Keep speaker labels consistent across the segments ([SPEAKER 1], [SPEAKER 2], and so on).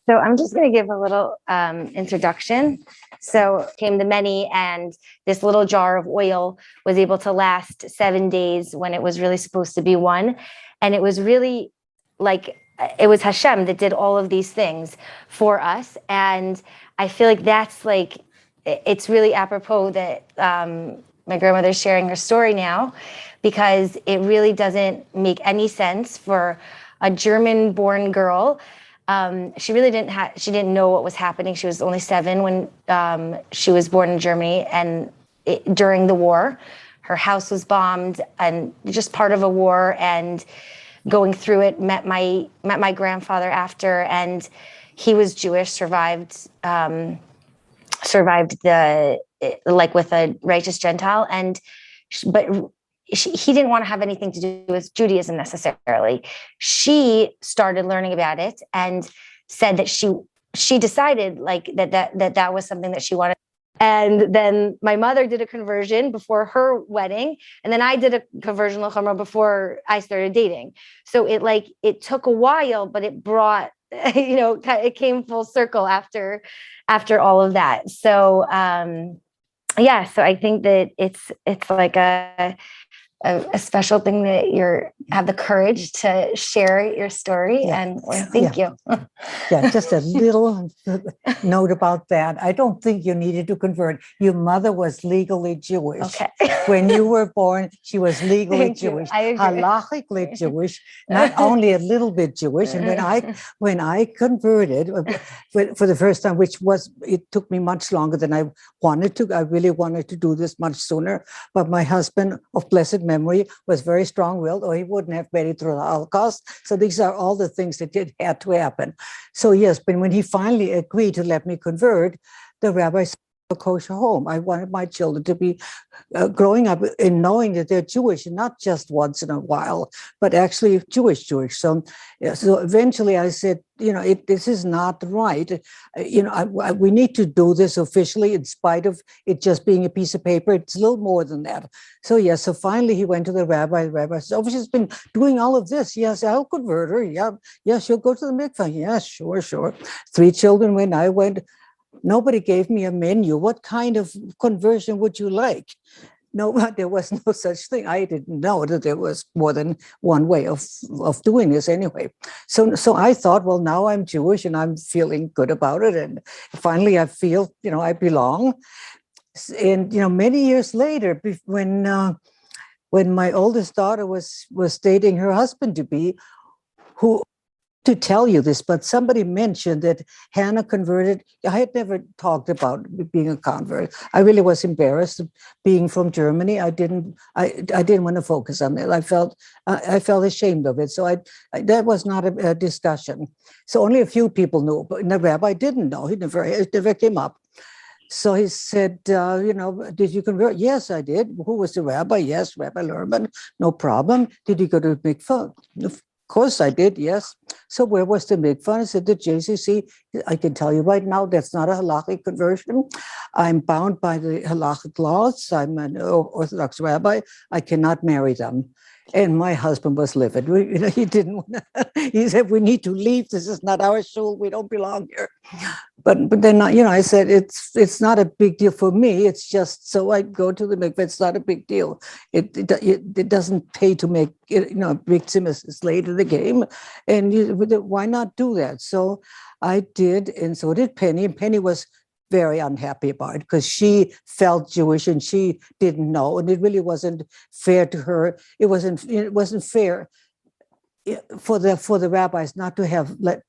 [SPEAKER 1] So I'm just going to give a little introduction. So came the many, and this little jar of oil was able to last 7 days when it was really supposed to be one. And it was really like, it was Hashem that did all of these things for us. And I feel like that's like, it's really apropos that my grandmother's sharing her story now, because it really doesn't make any sense for a German-born girl. She really she didn't know what was happening. She was only 7 when she was born in Germany, and during the war, her house was bombed, and just part of a war, and going through it, met my grandfather after, and he was Jewish, survived the, like, with a righteous Gentile, but he didn't want to have anything to do with Judaism necessarily. She started learning about it and said that she decided like that was something that she wanted. And then my mother did a conversion before her wedding, and then I did a conversion l'chumrah before I started dating. So it took a while, but it brought, it came full circle after all of that. So yeah, so I think that it's like a special thing that you have the courage to share your story, and thank you.
[SPEAKER 2] Yeah, just a little note about that. I don't think you needed to convert. Your mother was legally Jewish.
[SPEAKER 1] Okay.
[SPEAKER 2] When you were born, she was legally Jewish, halachically Jewish, not only a little bit Jewish. And when I converted for the first time, it took me much longer than I wanted to. I really wanted to do this much sooner, but my husband of blessed memory was very strong-willed, or he wouldn't have made it through the Holocaust. So these are all the things that had to happen. So yes, but when he finally agreed to let me convert, the rabbi said, a kosher home. I wanted my children to be growing up and knowing that they're Jewish, and not just once in a while, but actually Jewish. So eventually I said, this is not right. We need to do this officially, in spite of it just being a piece of paper. It's a little more than that. So yes, so finally he went to the rabbi. The rabbi said, she's been doing all of this. Yes, I'll convert her. Yeah, she'll go to the mikvah. Yes, sure. 3 children when I went. Nobody gave me a menu. What kind of conversion would you like? No, there was no such thing. I didn't know that there was more than one way of doing this anyway. So I thought, well, now I'm Jewish and I'm feeling good about it. And finally I feel, I belong. And, many years later, when my oldest daughter was dating her husband-to-be, who, to tell you this, but somebody mentioned that Hannah converted. I had never talked about being a convert. I really was embarrassed being from Germany. I didn't want to focus on it. I felt ashamed of it. So that was not a discussion. So only a few people knew, but the rabbi didn't know. It never came up. So he said, did you convert? Yes, I did. Who was the rabbi? Yes, Rabbi Lerman. No problem. Did you go to mikvah? Of course I did, yes. So where was the mikvah? I said, the JCC. I can tell you right now, that's not a halachic conversion. I'm bound by the halachic laws. I'm an Orthodox rabbi. I cannot marry them. And my husband was livid. He didn't want to. He said, we need to leave. This is not our shul. We don't belong here. But then, I said, it's not a big deal for me. It's just so I go to the mikveh. It's not a big deal. It doesn't pay to make a victim is late in the game. And why not do that? So I did, and so did Penny. And Penny was very unhappy about it because she felt Jewish and she didn't know, and it really wasn't fair to her. It wasn't fair for the rabbis not to have let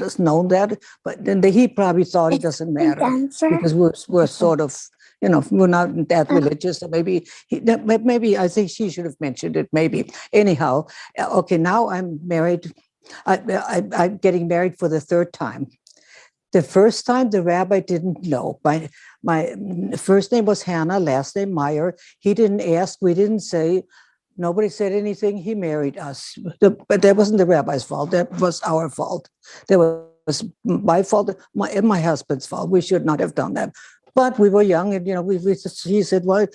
[SPEAKER 2] us know that, but then he probably thought it doesn't matter because we're sort of, we're not that religious. So maybe I think she should have mentioned it. Maybe anyhow. Okay, now I'm married. I'm getting married for the 3rd time. The first time the rabbi didn't know. My first name was Hannah, last name Meyer. He didn't ask. We didn't say. Nobody said anything. He married us. But that wasn't the rabbi's fault. That was our fault. That was my fault and my husband's fault. We should not have done that. But we were young, and he said, well,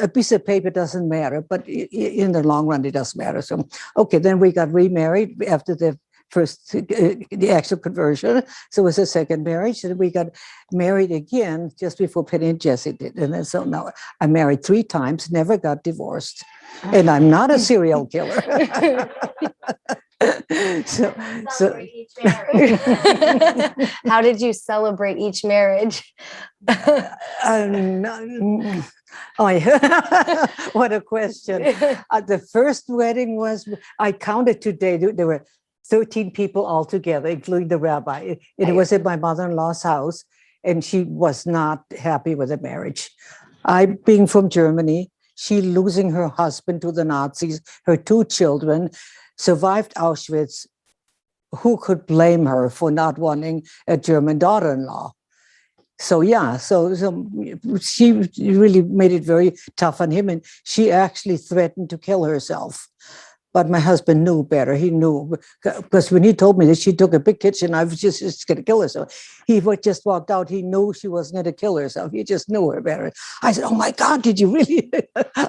[SPEAKER 2] a piece of paper doesn't matter, but in the long run, it does matter. So, okay, then we got remarried after the the actual conversion. So it was a second marriage, and we got married again just before Penny and Jesse did. And then, so now I married 3 times, never got divorced, and I'm not a serial killer. so
[SPEAKER 1] each marriage. How did you celebrate each marriage?
[SPEAKER 2] What a question. The first wedding was, I counted today, there were 13 people altogether, including the rabbi. It was at my mother-in-law's house, and she was not happy with the marriage. I, being from Germany, she losing her husband to the Nazis, her 2 children, survived Auschwitz. Who could blame her for not wanting a German daughter-in-law? So yeah, so she really made it very tough on him, and she actually threatened to kill herself. But my husband knew better. He knew, because when he told me that she took a big kitchen, I was just going to kill herself. He just walked out. He knew she wasn't going to kill herself. He just knew her better. I said, "Oh my God, did you really?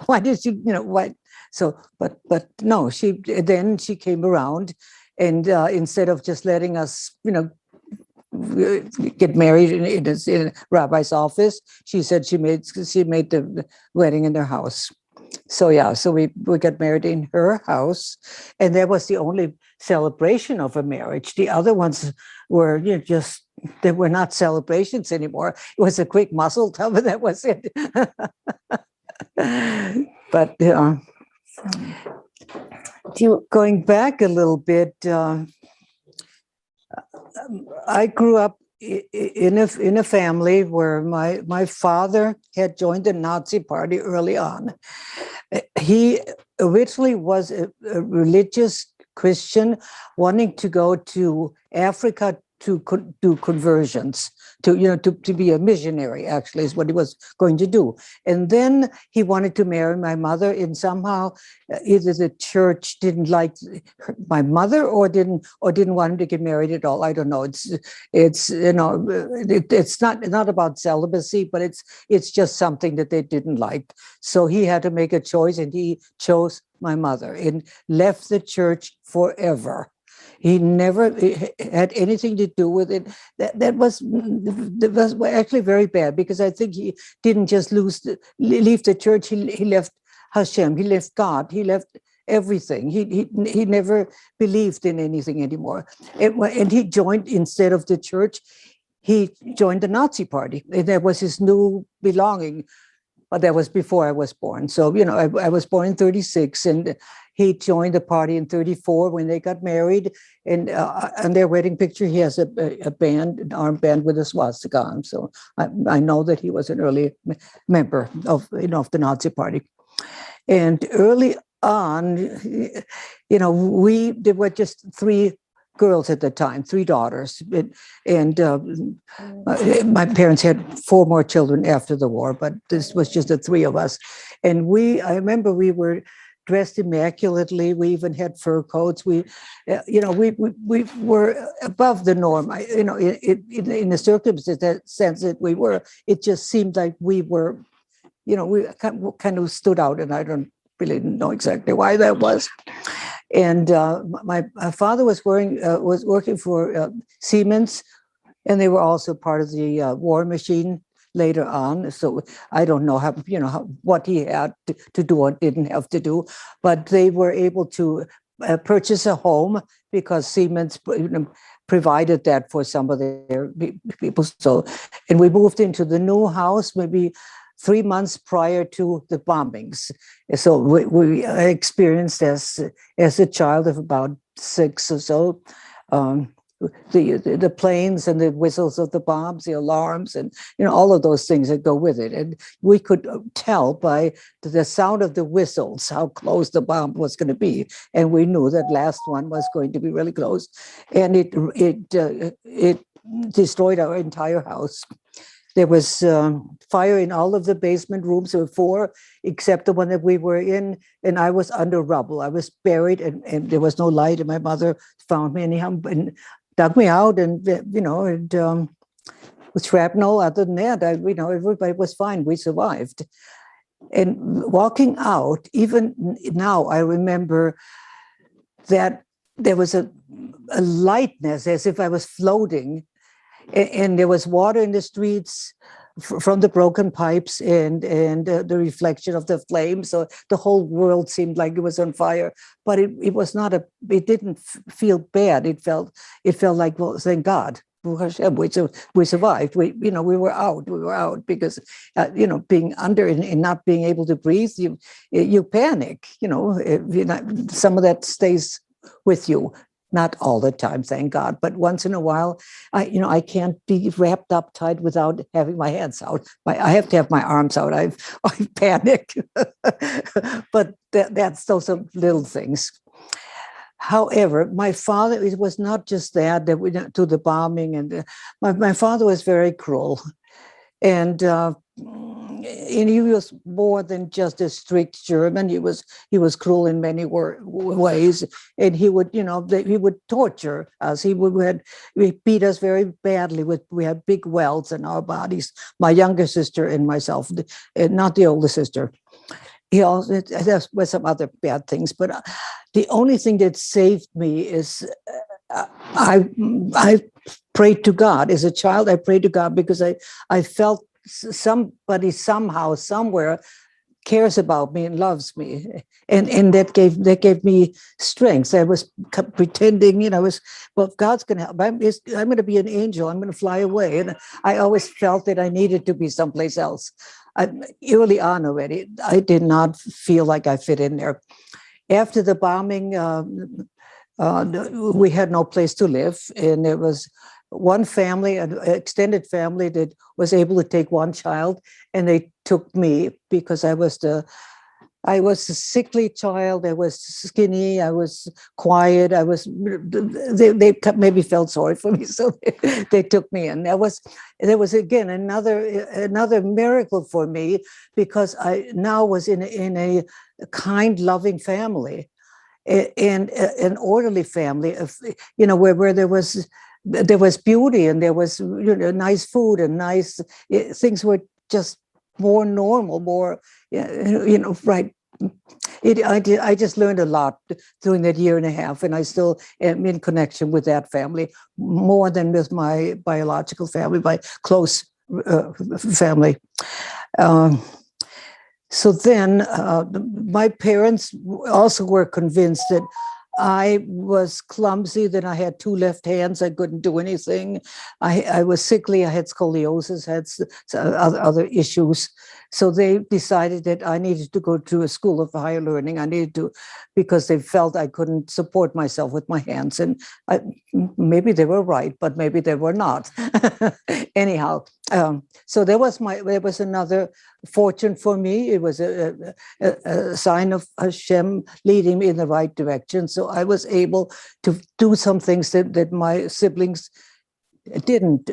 [SPEAKER 2] Why did you? Why?" So, but no. Then she came around, and instead of just letting us, get married in a rabbi's office, she said she made the wedding in their house. So yeah, so we got married in her house, and that was the only celebration of a marriage. The other ones were they were not celebrations anymore. It was a quick muzzle tub, and that was it. But going back a little bit, I grew up in a family where my father had joined the Nazi Party early on. He originally was a religious Christian, wanting to go to Africa to do conversions, to be a missionary, actually, is what he was going to do. And then he wanted to marry my mother, and somehow either the church didn't like my mother or didn't want him to get married at all. I don't know. It's not about celibacy, but it's just something that they didn't like. So he had to make a choice, and he chose my mother and left the church forever. He never had anything to do with it. That was actually very bad, because I think he didn't just leave the church. He left Hashem. He left God. He left everything. He never believed in anything anymore. And he joined, instead of the church, he joined the Nazi Party. And that was his new belonging. But that was before I was born. So, I was born in 1936, and he joined the party in 1934 when they got married. And on their wedding picture, he has a band, an armband with a swastika on. So I know that he was an early member of the Nazi Party. And early on, there were just 3 girls at the time, 3 daughters. And my parents had 4 more children after the war, but this was just the 3 of us. And I remember we were dressed immaculately. We even had fur coats. We were above the norm. In the circumstances, that sense that we were, it just seemed like we were, we kind of stood out, and I don't really know exactly why that was. And my father was working for Siemens, and they were also part of the war machine later on. So I don't know what he had to do or didn't have to do, but they were able to purchase a home because Siemens provided that for some of their people. So, and we moved into the new house maybe 3 months prior to the bombings. So we experienced as a child of about 6 or so, the planes and the whistles of the bombs, the alarms, and all of those things that go with it. And we could tell by the sound of the whistles how close the bomb was going to be, and we knew that last one was going to be really close, and it destroyed our entire house. There was fire in all of the basement rooms. There were 4, except the one that we were in, and I was under rubble. I was buried, and there was no light, and my mother found me anyhow and dug me out, and with shrapnel. Other than that, everybody was fine. We survived. And walking out, even now, I remember that there was a lightness, as if I was floating, and there was water in the streets from the broken pipes and the reflection of the flames. So the whole world seemed like it was on fire, but it was not it didn't feel bad. It felt like, well, thank God. We survived. We were out because, being under and not being able to breathe, you panic. Some of that stays with you. Not all the time, thank God, but once in a while, I can't be wrapped up tight without having my hands out. I have to have my arms out. I panic, but that's those are little things. However, my father, it was not just that we went to the bombing, and my father was very cruel, and he was more than just a strict German. He was cruel in many ways, and he would torture us. He beat us very badly. We had big welts in our bodies. My younger sister and myself, not the older sister. There were some other bad things, but the only thing that saved me is I prayed to God. As a child, I prayed to God because I felt somebody somehow, somewhere cares about me and loves me. And that gave me strength. I was pretending, well, if God's going to help, I'm going to be an angel. I'm going to fly away. And I always felt that I needed to be someplace else. Early on already, I did not feel like I fit in there. After the bombing, we had no place to live, and there was one family, an extended family, that was able to take one child, and they took me because I was a sickly child. I was skinny. I was quiet. They maybe felt sorry for me, so they took me in. There was again another miracle for me, because I now was in a kind, loving family, and an orderly family of where there was beauty, and there was nice food, and nice things were just more normal, more right. I just learned a lot during that year and a half, and I still am in connection with that family more than with my biological family, my close family. So then my parents also were convinced that I was clumsy, that I had two left hands. I couldn't do anything. I was sickly. I had scoliosis, had other issues. So they decided that I needed to go to a school of higher learning. I needed to, because they felt I couldn't support myself with my hands. And maybe they were right, but maybe they were not. Anyhow, so there was another fortune for me. It was a sign of Hashem leading me in the right direction. So I was able to do some things that my siblings didn't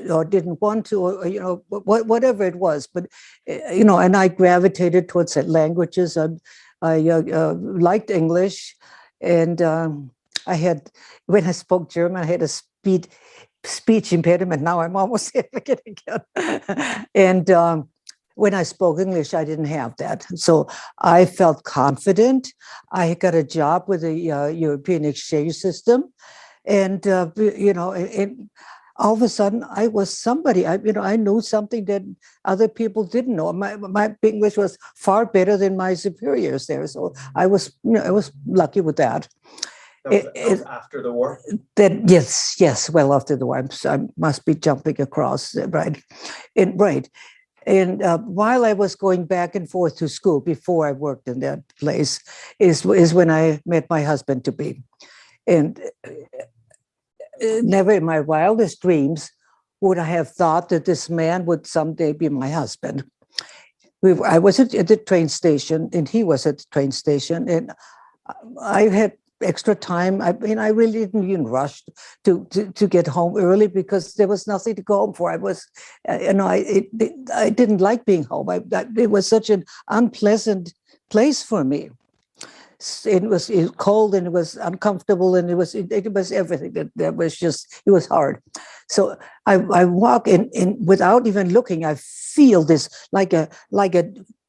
[SPEAKER 2] want to, or whatever it was. But and I gravitated towards languages. I liked English, and I had, when I spoke German, I had a speech impediment. Now I'm almost forgetting again. And when I spoke English, I didn't have that. So I felt confident. I got a job with the European exchange system, and and all of a sudden I was somebody. I knew something that other people didn't know. My English was far better than my superiors there. So I was lucky with that.
[SPEAKER 3] That was after the war?
[SPEAKER 2] Yes, well after the war. I must be jumping across, right? And while I was going back and forth to school, before I worked in that place, is when I met my husband-to-be. And never in my wildest dreams would I have thought that this man would someday be my husband. I was at the train station, and he was at the train station, and I had extra time. I really didn't even rush to get home early, because there was nothing to go home for. I was, I didn't like being home. It was such an unpleasant place for me. It was cold, and it was uncomfortable, and it was everything that was just, it was hard. So I walk in without even looking. I feel this like a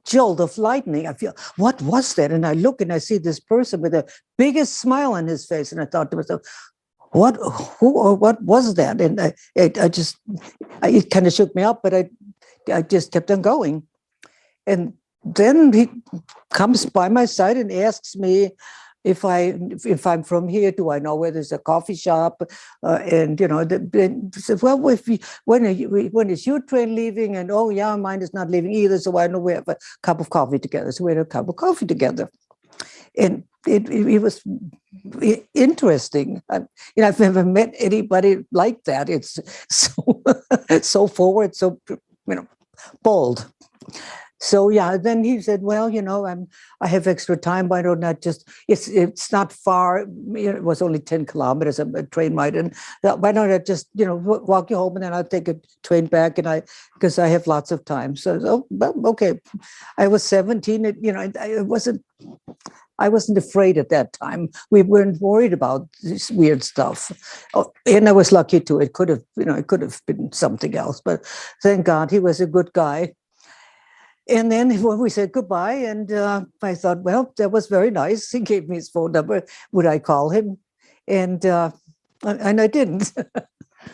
[SPEAKER 2] jolt of lightning. I feel, what was that? And I look and I see this person with the biggest smile on his face. And I thought to myself, who or what was that? And it kind of shook me up, but I just kept on going. And then he comes by my side and asks me if I'm from here, do I know where there's a coffee shop? And said, well, when is your train leaving? And oh yeah, mine is not leaving either. So I know we have a cup of coffee together. So we had a cup of coffee together, and it was interesting. I've never met anybody like that. It's so forward, so bold. So yeah, then he said, well, I have extra time. Why don't I just, it's not far. It was only 10 kilometers, a train ride. And why don't I just, walk you home and then I'll take a train back because I have lots of time. So, well, okay. I was 17, I wasn't afraid at that time. We weren't worried about this weird stuff. And I was lucky too. It could have been something else, but thank God he was a good guy. And then when we said goodbye, and I thought, well, that was very nice. He gave me his phone number. Would I call him? And I didn't.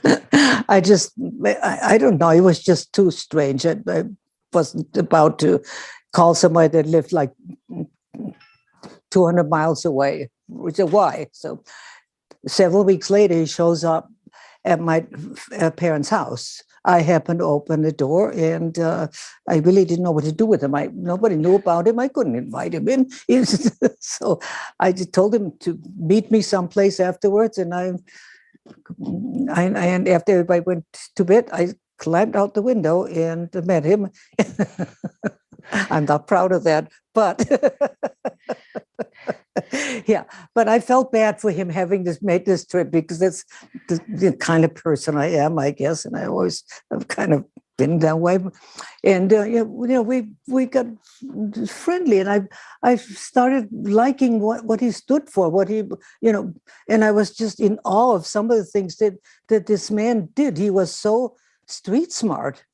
[SPEAKER 2] I don't know. It was just too strange. I wasn't about to call somebody that lived like 200 miles away, which is why. So several weeks later, he shows up at my parents' house. I happened to open the door, and I really didn't know what to do with him. Nobody knew about him. I couldn't invite him in. So I just told him to meet me someplace afterwards. And and after everybody went to bed, I climbed out the window and met him. I'm not proud of that, but yeah. But I felt bad for him having made this trip, because that's the kind of person I am, I guess, and I always have kind of been that way. And we got friendly, and I started liking what he stood for, and I was just in awe of some of the things that this man did. He was so street smart.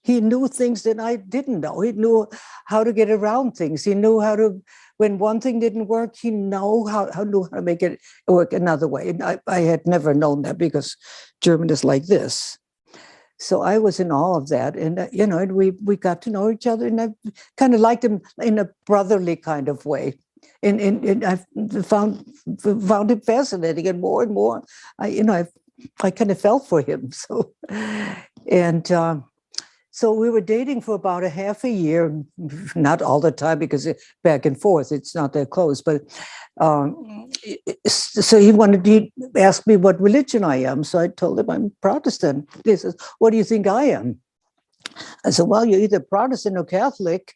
[SPEAKER 2] He knew things that I didn't know. He knew how to get around things. He knew how to, when one thing didn't work, he knew how to make it work another way. And I had never known that, because German is like this. So I was in awe of that. And, and we got to know each other, and I kind of liked him in a brotherly kind of way. And I found him fascinating, and more, I kind of felt for him. So, and, so we were dating for about a half a year, not all the time, because back and forth, it's not that close. But so he asked me what religion I am. So I told him I'm Protestant. He says, what do you think I am? I said, well, you're either Protestant or Catholic.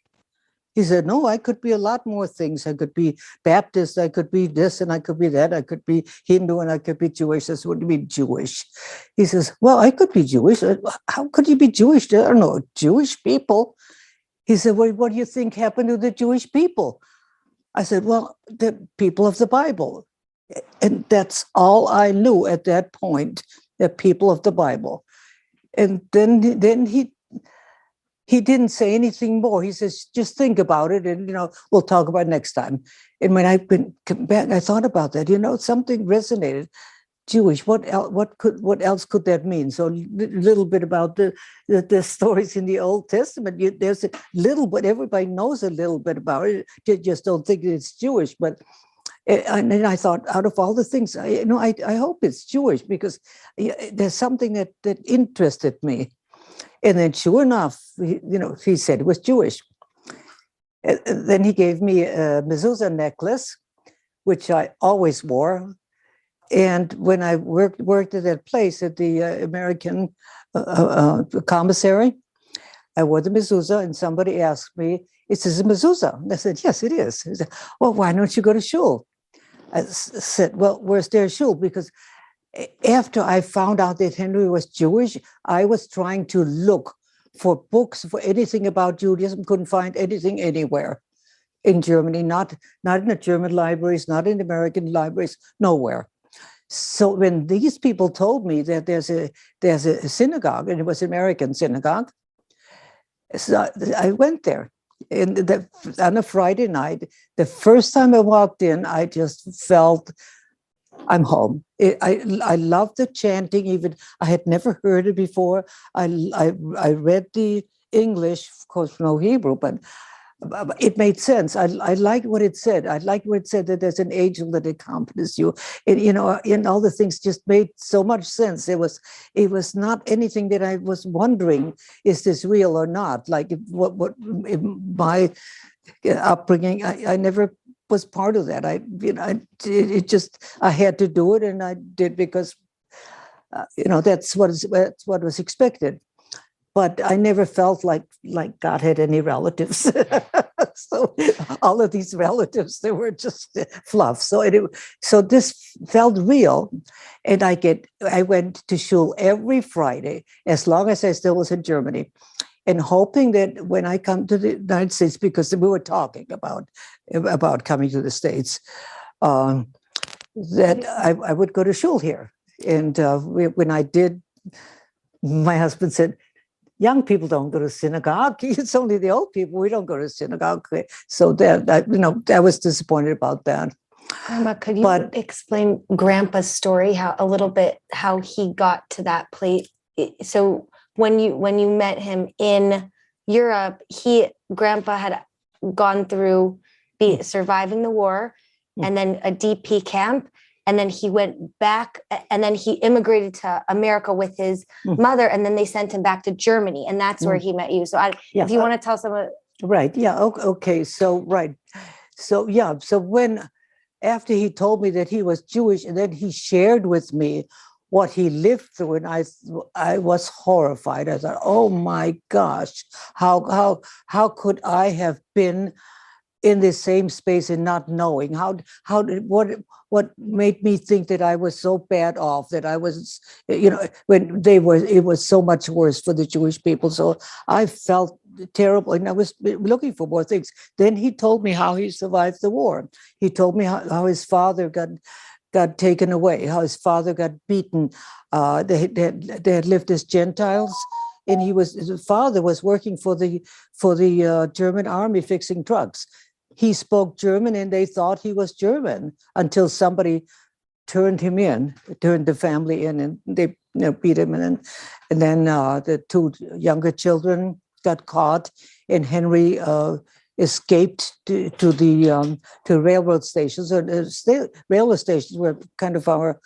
[SPEAKER 2] He said, no, I could be a lot more things. I could be Baptist, I could be this, and I could be that. I could be Hindu, and I could be Jewish. That's what you mean, Jewish. He says, well, I could be Jewish. How could you be Jewish? There are no Jewish people. He said, well, what do you think happened to the Jewish people? I said, well, the people of the Bible. And that's all I knew at that point, the people of the Bible. And then he didn't say anything more. He says, just think about it, and, we'll talk about it next time. And when I've been back, I thought about that, something resonated. Jewish, what else could that mean? So a little bit about the stories in the Old Testament. There's a little bit, everybody knows a little bit about it. They just don't think it's Jewish. But and then I thought, out of all the things, I hope it's Jewish, because there's something that interested me. And then sure enough, he said it was Jewish. And then he gave me a mezuzah necklace, which I always wore. And when I worked at that place at the American commissary, I wore the mezuzah, and somebody asked me, is this a mezuzah? And I said, yes, it is. He said, well, why don't you go to shul? I said, well, where's their shul? Because after I found out that Henry was Jewish, I was trying to look for books, for anything about Judaism, couldn't find anything anywhere in Germany, not in the German libraries, not in American libraries, nowhere. So when these people told me that there's a synagogue, and it was an American synagogue, so I went there. on a Friday night, the first time I walked in, I just felt I'm home. I love the chanting. Even I had never heard it before. I read the English, of course, no Hebrew, but it made sense. I liked what it said. I liked what it said that there's an angel that accompanies you. And all the things just made so much sense. It was not anything that I was wondering, is this real or not? Like what my upbringing, I never was part of that. I had to do it, and I did because that's what was expected. But I never felt like God had any relatives. So all of these relatives, they were just fluff. So this felt real, and I went to shul every Friday as long as I still was in Germany, and hoping that when I come to the United States, because we were talking about coming to the States, that I would go to shul here. And when I did, my husband said, young people don't go to synagogue. It's only the old people. We don't go to synagogue. So I was disappointed about that.
[SPEAKER 1] Grandma, could you explain Grandpa's story, how he got to that place? So when you met him in Europe, Grandpa had gone through surviving the war, and then a DP camp, and then he went back, and then he immigrated to America with his mother, and then they sent him back to Germany, and that's where he met you. So if you want to tell someone.
[SPEAKER 2] Right, yeah, okay, so when, after he told me that he was Jewish, and then he shared with me what he lived through, and I was horrified. I thought, oh my gosh, how could I have been in the same space and not knowing? What made me think that I was so bad off, that I was, when it was so much worse for the Jewish people. So I felt terrible, and I was looking for more things. Then he told me how he survived the war. He told me how his father got taken away, how his father got beaten. They had lived as Gentiles, and his father was working for the German army fixing trucks. He spoke German, and they thought he was German until somebody turned the family in, and they beat him. And then the two younger children got caught, and Henry escaped to railroad stations. Railroad stations were kind of our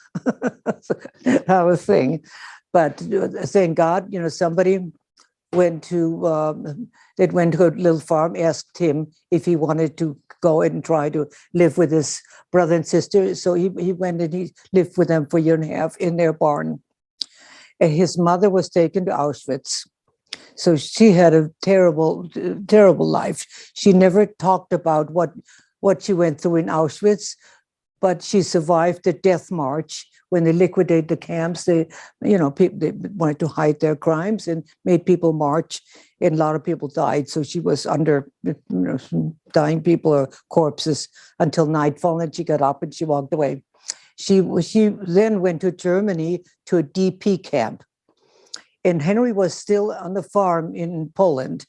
[SPEAKER 2] thing. But thank God, somebody went to a little farm, asked him if he wanted to go and try to live with his brother and sister. So he went and he lived with them for a year and a half in their barn. And his mother was taken to Auschwitz. So she had a terrible, terrible life. She never talked about what she went through in Auschwitz, but she survived the death march. When they liquidated the camps, they wanted to hide their crimes and made people march, and a lot of people died. So she was under dying people or corpses until nightfall, and she got up and she walked away. She then went to Germany to a DP camp, and Henry was still on the farm in Poland.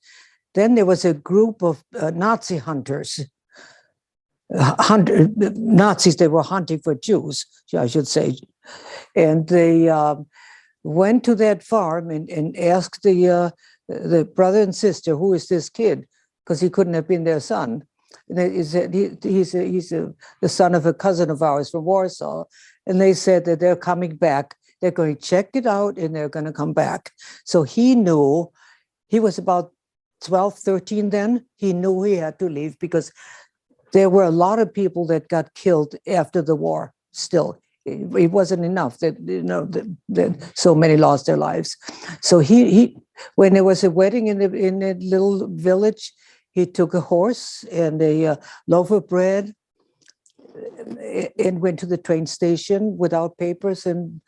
[SPEAKER 2] Then there was a group of Nazi hunters. Nazis, they were hunting for Jews, I should say. And they went to that farm and asked the brother and sister, who is this kid? Because he couldn't have been their son. And he said, he's the son of a cousin of ours from Warsaw. And they said that they're coming back. They're going to check it out, and they're going to come back. So he knew, he was about 12, 13 then. He knew he had to leave because there were a lot of people that got killed after the war still. It wasn't enough that so many lost their lives. So he when there was a wedding in a little village, he took a horse and a loaf of bread and went to the train station without papers and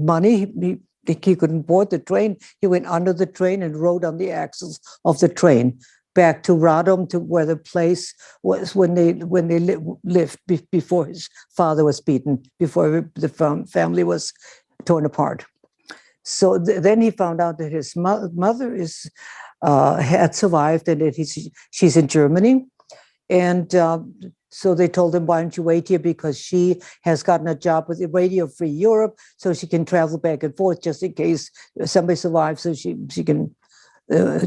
[SPEAKER 2] money. He couldn't board the train. He went under the train and rode on the axles of the train back to Radom, to where the place was when they lived before his father was beaten, before the family was torn apart. So then he found out that his mother is had survived, and that she's in Germany. And so they told him, why don't you wait here, because she has gotten a job with Radio Free Europe, so she can travel back and forth just in case somebody survives, so she can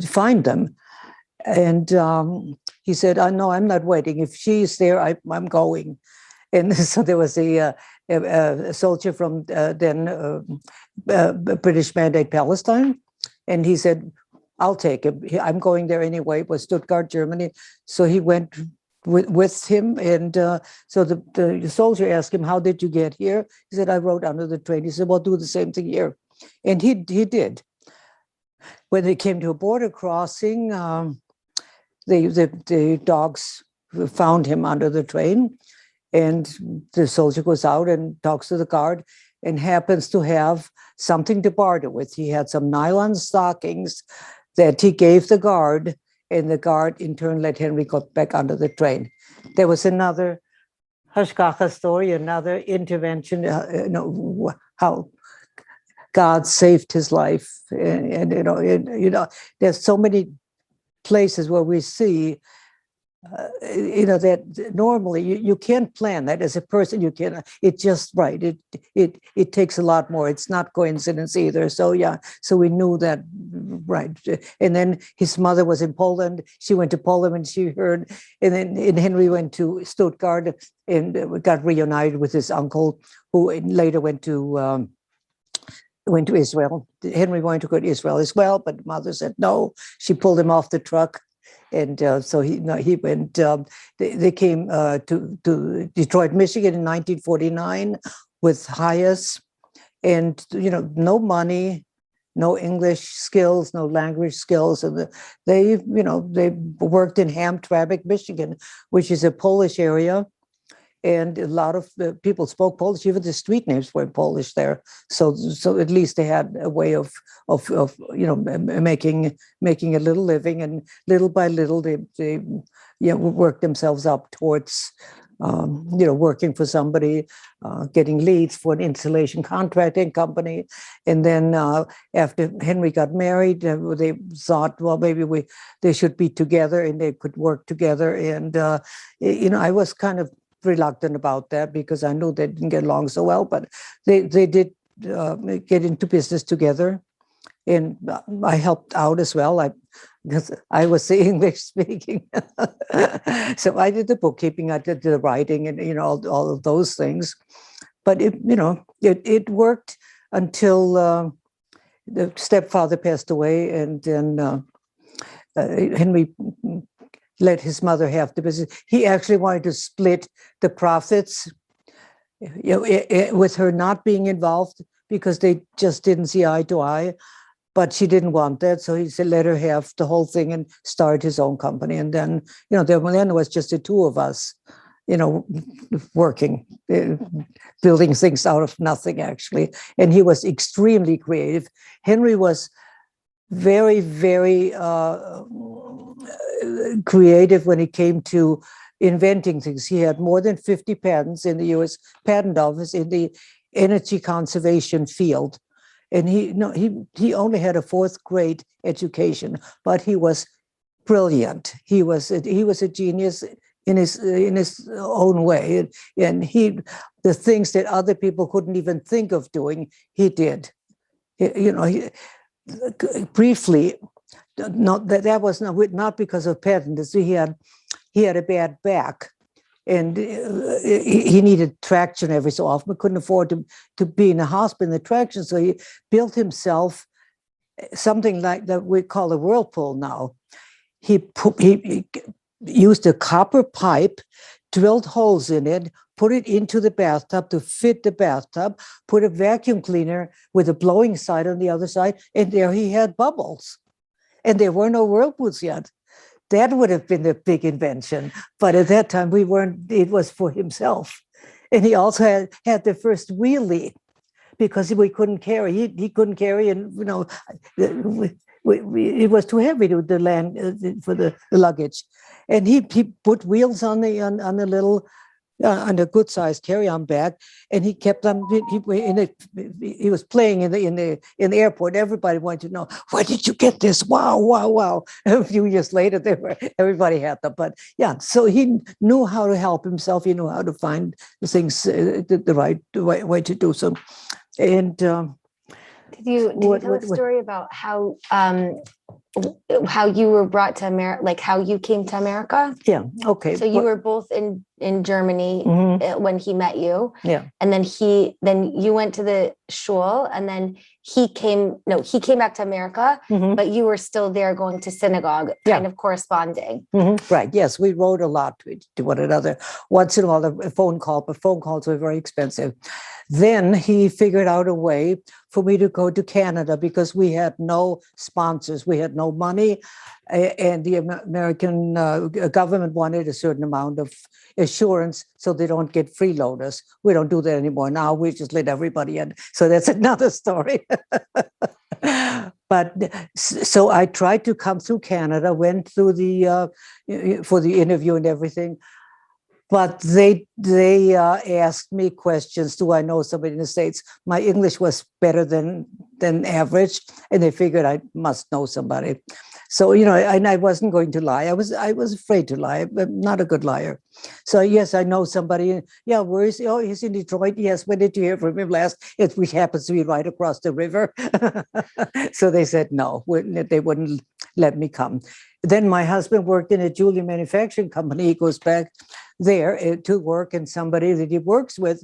[SPEAKER 2] find them. And he said, no, I'm not waiting. If she's there, I'm going. And so there was a soldier from British Mandate Palestine, and he said, I'll take him. I'm going there anyway. It was Stuttgart, Germany. So he went with him. And so the soldier asked him, how did you get here? He said, I rode under the train. He said, well, do the same thing here. And he did. When they came to a border crossing, the dogs found him under the train. And the soldier goes out and talks to the guard and happens to have something to barter with. He had some nylon stockings that he gave the guard, and the guard in turn let Henry go back under the train. There was another Hashgacha story, another intervention, how God saved his life. And there's so many places where we see that normally you can't plan that as a person. You can. It's just right. It takes a lot more. It's not coincidence either. So yeah. So we knew that, right. And then his mother was in Poland. She went to Poland and she heard. And then Henry went to Stuttgart and got reunited with his uncle, who later went to Israel. Henry wanted to go to Israel as well, but mother said no. She pulled him off the truck. And so he went. They came to Detroit, Michigan in 1949 with Hayes, and no money, no English skills, no language skills, and they worked in Hamtramck, Michigan, which is a Polish area. And a lot of people spoke Polish. Even the street names were Polish there. So at least they had a way of making a little living, and little by little they worked themselves up towards working for somebody, getting leads for an installation contracting company. And then after Henry got married, they thought, well, maybe they should be together and they could work together. And I was kind of reluctant about that because I knew they didn't get along so well, but they did get into business together, and I helped out as well. Because I was the English speaking, so I did the bookkeeping, I did the writing, and all of those things. But it worked until the stepfather passed away, and then Henry let his mother have the business. He actually wanted to split the profits, with her not being involved because they just didn't see eye to eye. But she didn't want that, so he said, let her have the whole thing and start his own company. And then, then it was just the two of us, working, building things out of nothing, actually. And he was extremely creative. Henry was very, very creative when it came to inventing things. He had more than 50 patents in the U.S. Patent Office in the energy conservation field. And he only had a fourth grade education, but he was brilliant. He was a genius in his own way. And the things that other people couldn't even think of doing, he did. Briefly, that was not because of patents. He had a bad back, and he needed traction every so often. He couldn't afford to be in a hospital in the traction, so he built himself something like that we call a whirlpool now. He used a copper pipe, drilled holes in it, put it into the bathtub to fit the bathtub, put a vacuum cleaner with a blowing side on the other side, and there he had bubbles. And there were no whirlpools yet. That would have been a big invention. But at that time, it was for himself. And he also had the first wheelie because we couldn't carry. He couldn't carry, and it was too heavy to the land for the luggage. And he put wheels on the little on a good sized carry-on bag, and he kept on. He was playing in the airport. Everybody wanted to know, where did you get this? Wow, wow, wow! A few years later, everybody had them. But yeah, so he knew how to help himself. He knew how to find the things the right way to do so. And
[SPEAKER 1] did you tell a story about how you were brought to America, like how you came to America?
[SPEAKER 2] Yeah. Okay.
[SPEAKER 1] So you were both in Germany when he met you.
[SPEAKER 2] Yeah.
[SPEAKER 1] And then you went to the shul, and then he came back to America, but you were still there going to synagogue, kind of corresponding.
[SPEAKER 2] Right. Yes. We wrote a lot to one another. Once in a while, a phone call, but phone calls were very expensive. Then he figured out a way for me to go to Canada because we had no sponsors. We had no money. And the American government wanted a certain amount of assurance so they don't get freeloaders. We don't do that anymore. Now we just let everybody in. So that's another story. But so I tried to come through Canada, went through for the interview and everything. But they asked me questions. Do I know somebody in the States? My English was better than average, and they figured I must know somebody. So and I wasn't going to lie. I was afraid to lie. I'm not a good liar. So yes, I know somebody. Yeah, where is he? Oh, he's in Detroit. Yes, when did you hear from him last? Which happens to be right across the river. So they said no. They wouldn't let me come. Then my husband worked in a jewelry manufacturing company. He goes back there to work, and somebody that he works with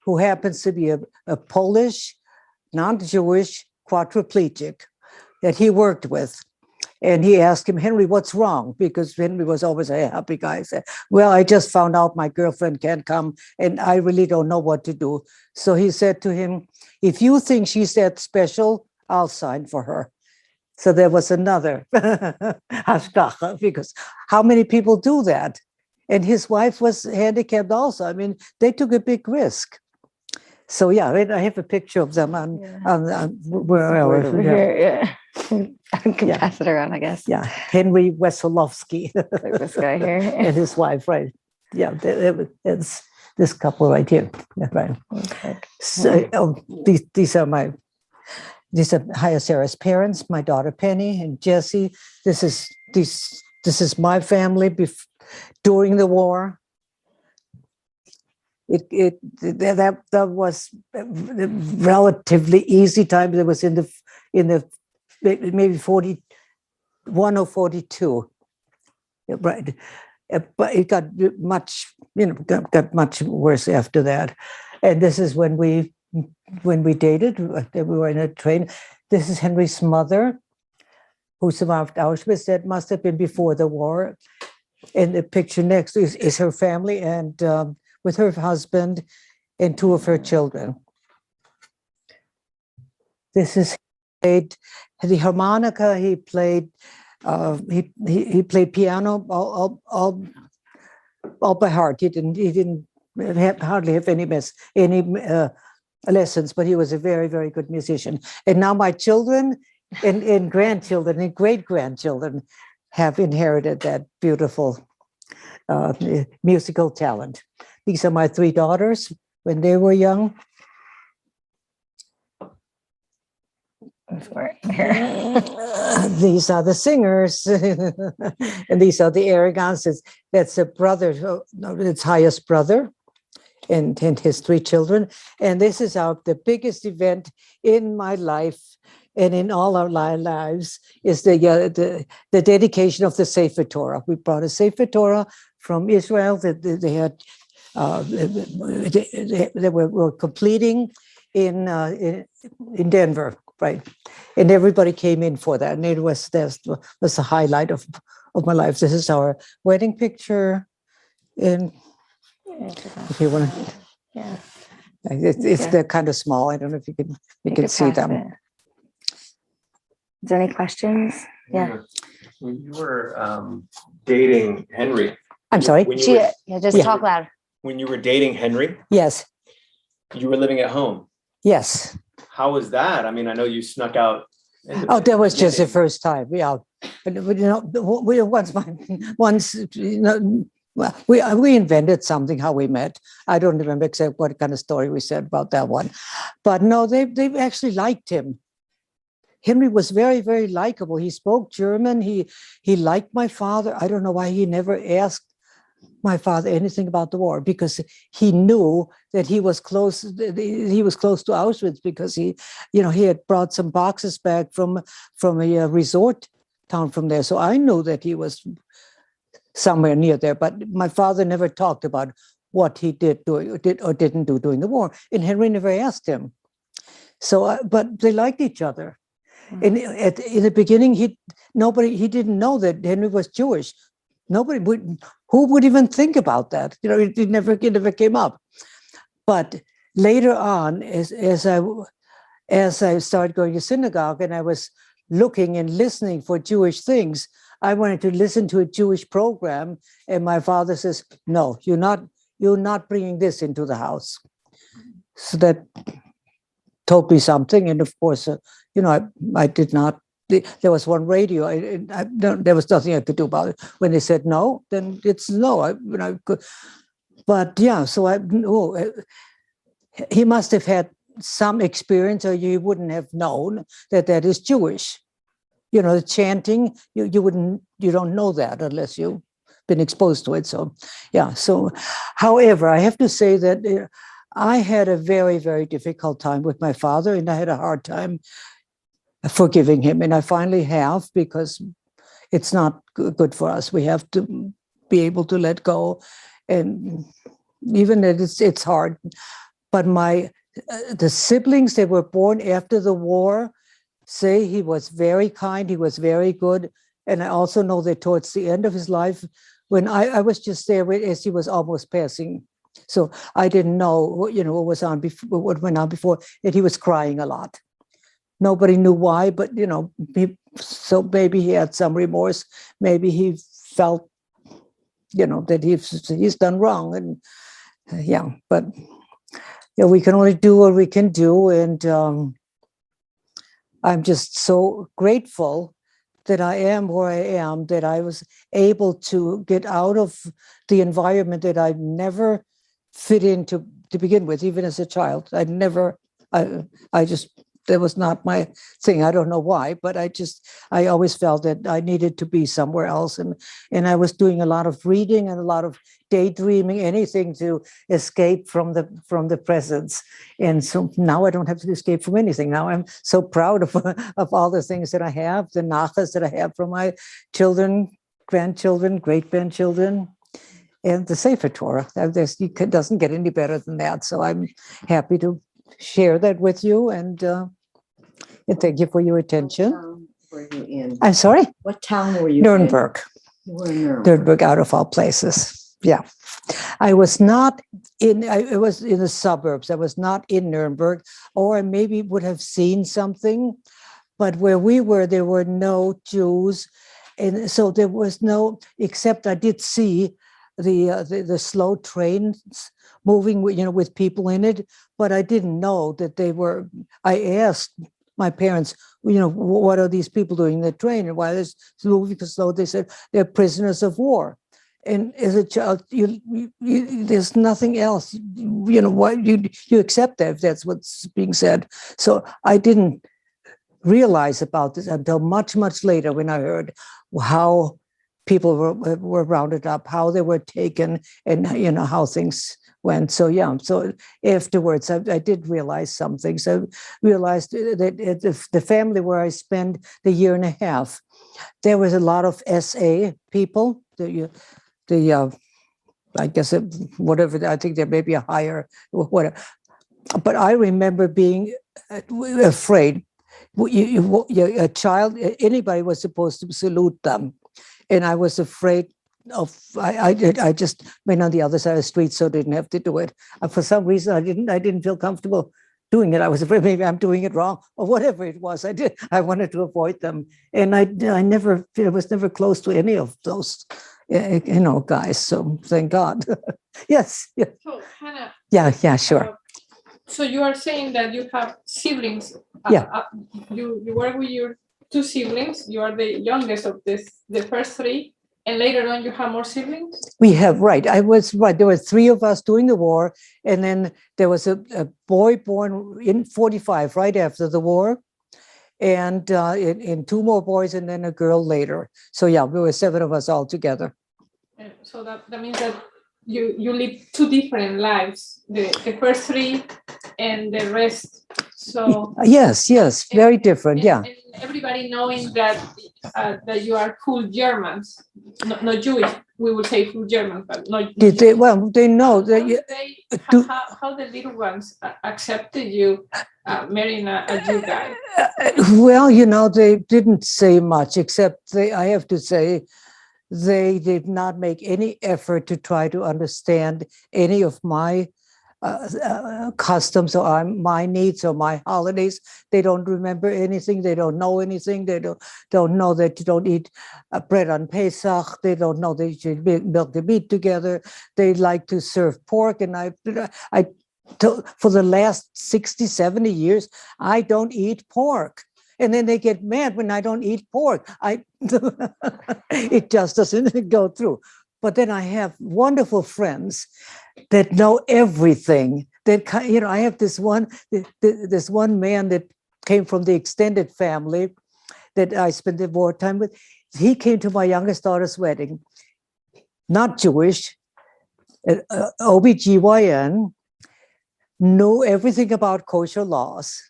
[SPEAKER 2] who happens to be a Polish, non-Jewish quadriplegic that he worked with. And he asked him, Henry, what's wrong? Because Henry was always a happy guy. He said, well, I just found out my girlfriend can't come, and I really don't know what to do. So he said to him, if you think she's that special, I'll sign for her. So there was another hashgacha, because how many people do that? And his wife was handicapped also. I mean, they took a big risk. So yeah, I have a picture of them on
[SPEAKER 1] over here. Yeah. I can pass it around, I guess.
[SPEAKER 2] Yeah, Henry Wesolowski.
[SPEAKER 1] Like this guy here.
[SPEAKER 2] And his wife, right? Yeah, it's this couple right here. Yeah, right.
[SPEAKER 1] Okay.
[SPEAKER 2] So these are Chaya Sarah's parents, my daughter Penny and Jesse. This is my family during the war. That was a relatively easy time. That was in the maybe 41 or 42, right? But it got much worse after that. And this is when we dated. We were in a train. This is Henry's mother, who survived Auschwitz. That must have been before the war. And the picture next is her family, and with her husband and two of her children. This is the harmonica. He played piano all by heart. He didn't hardly have any lessons, but he was a very, very good musician. And now my children and grandchildren and great-grandchildren have inherited that beautiful musical talent. These are my three daughters when they were young. These are the singers, and these are the Aragons. That's a brother. It's Chaya's brother, and his three children. And this is the biggest event in my life and in all our lives is the dedication of the Sefer Torah. We brought a Sefer Torah from Israel that they had. They were completing in Denver, right? And everybody came in for that, and it was the highlight of my life. This is our wedding picture, and if you want to,
[SPEAKER 1] yeah,
[SPEAKER 2] they're kind of small. I don't know if you can see them.
[SPEAKER 1] Is there any questions? Yeah.
[SPEAKER 3] When you were dating Henry,
[SPEAKER 2] I'm sorry.
[SPEAKER 1] Talk loud.
[SPEAKER 3] When you were dating Henry,
[SPEAKER 2] yes,
[SPEAKER 3] you were living at home.
[SPEAKER 2] Yes.
[SPEAKER 3] How was that? I mean, I know you snuck out.
[SPEAKER 2] That was just the first time. Yeah, but once Well, we invented something how we met. I don't remember exactly what kind of story we said about that one, but no, they actually liked him. Henry was very, very likable. He spoke German. He liked my father. I don't know why he never asked my father anything about the war, because he knew that he was close. He was close to Auschwitz because he had brought some boxes back from a resort town from there. So I knew that he was somewhere near there. But my father never talked about what he did or didn't do during the war, and Henry never asked him. So, but they liked each other. And in the beginning, he didn't know that Henry was Jewish. Who would even think about that? It never came up. But later on, as I started going to synagogue and I was looking and listening for Jewish things, I wanted to listen to a Jewish program, and my father says, "No, you're not bringing this into the house." So that told me something, and of course, I did not. There was one radio. There was nothing I could do about it. When they said no, then it's no. But yeah, so he must have had some experience, or you wouldn't have known that is Jewish. The chanting, you don't know that unless you've been exposed to it. So, yeah. So, however, I have to say that I had a very, very difficult time with my father, and I had a hard time forgiving him. And I finally have, because it's not good for us. We have to be able to let go, and even that it's hard. But the siblings that were born after the war say he was very kind, he was very good. And I also know that towards the end of his life, when I was just there as he was almost passing, so I didn't know what went on before, that he was crying a lot. Nobody knew why, but so maybe he had some remorse. Maybe he felt, that he's done wrong, and but we can only do what we can do, and I'm just so grateful that I am where I am, that I was able to get out of the environment that I never fit into to begin with, even as a child. That was not my thing. I don't know why, but I always felt that I needed to be somewhere else. And I was doing a lot of reading and a lot of daydreaming, anything to escape from the presence. And so now I don't have to escape from anything. Now I'm so proud of all the things that I have, the nachas that I have from my children, grandchildren, great-grandchildren, and the Sefer Torah. It doesn't get any better than that. So I'm happy to share that with you, and thank you for your attention.
[SPEAKER 4] What town were you in?
[SPEAKER 2] I'm sorry?
[SPEAKER 4] What town were you
[SPEAKER 2] Nuremberg.
[SPEAKER 4] in? You were in Nuremberg.
[SPEAKER 2] Nuremberg, out of all places. Yeah. I was not I was in the suburbs. I was not in Nuremberg, or I maybe would have seen something, but where we were, there were no Jews. And so there was no, except I did see the slow trains moving, with people in it, but I didn't know that they were. I asked my parents, what are these people doing in the train, and why is it moving so slow? They said they're prisoners of war. And as a child, there's nothing else. Why you accept that if that's what's being said. So I didn't realize about this until much, much later, when I heard how people were rounded up, how they were taken, and how things went. So so afterwards I did realize some things. I realized that the family where I spent the year and a half, there was a lot of SA people. I guess whatever, I think there may be a higher whatever, but I remember being afraid. A child, anybody was supposed to salute them, and I was afraid of. I just went on the other side of the street, so I didn't have to do it. For some reason, I didn't feel comfortable doing it. I was afraid maybe I'm doing it wrong, or whatever it was. I wanted to avoid them, and I was never close to any of those guys. So thank God. Yes. Yeah.
[SPEAKER 5] So Hannah.
[SPEAKER 2] Yeah. Sure.
[SPEAKER 5] So you are saying that you have siblings.
[SPEAKER 2] Yeah.
[SPEAKER 5] You work with your two siblings. You are the youngest of the first three, And later on, you have more siblings?
[SPEAKER 2] We have, right. I was right. There were 3 of us during the war. And then there was a boy born in 45, right after the war. And in 2 more boys and then a girl later. So yeah, there were 7 of us all together.
[SPEAKER 5] So that means that you live 2 different lives, the first 3 and the rest. So
[SPEAKER 2] yes, very different. Yeah.
[SPEAKER 5] And everybody knowing that that you are full Germans, not Jewish. We would say full Germans, but not.
[SPEAKER 2] Did they? Well, they know that.
[SPEAKER 5] How the little ones accepted you marrying a Jew guy?
[SPEAKER 2] Well, they didn't say much, except I have to say, they did not make any effort to try to understand any of my customs or my needs or my holidays. They don't remember anything. They don't know anything. They don't know that you don't eat bread on Pesach. They don't know that you should milk the meat together. They like to serve pork. And for the last 60, 70 years, I don't eat pork. And then they get mad when I don't eat pork. It just doesn't go through. But then I have wonderful friends that know everything. That I have this one man that came from the extended family that I spent the wartime with. He came to my youngest daughter's wedding, not Jewish, OBGYN, knew everything about kosher laws.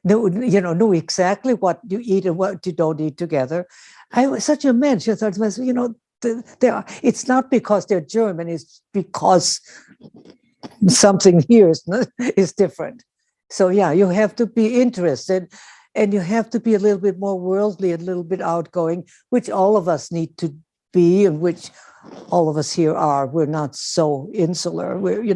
[SPEAKER 2] Knew exactly what you eat and what you don't eat together. I was such a man. She thought, it's not because they're German, it's because something here is different. So yeah, you have to be interested and you have to be a little bit more worldly, a little bit outgoing, which all of us need to be, and which all of us here are. We're not so insular. We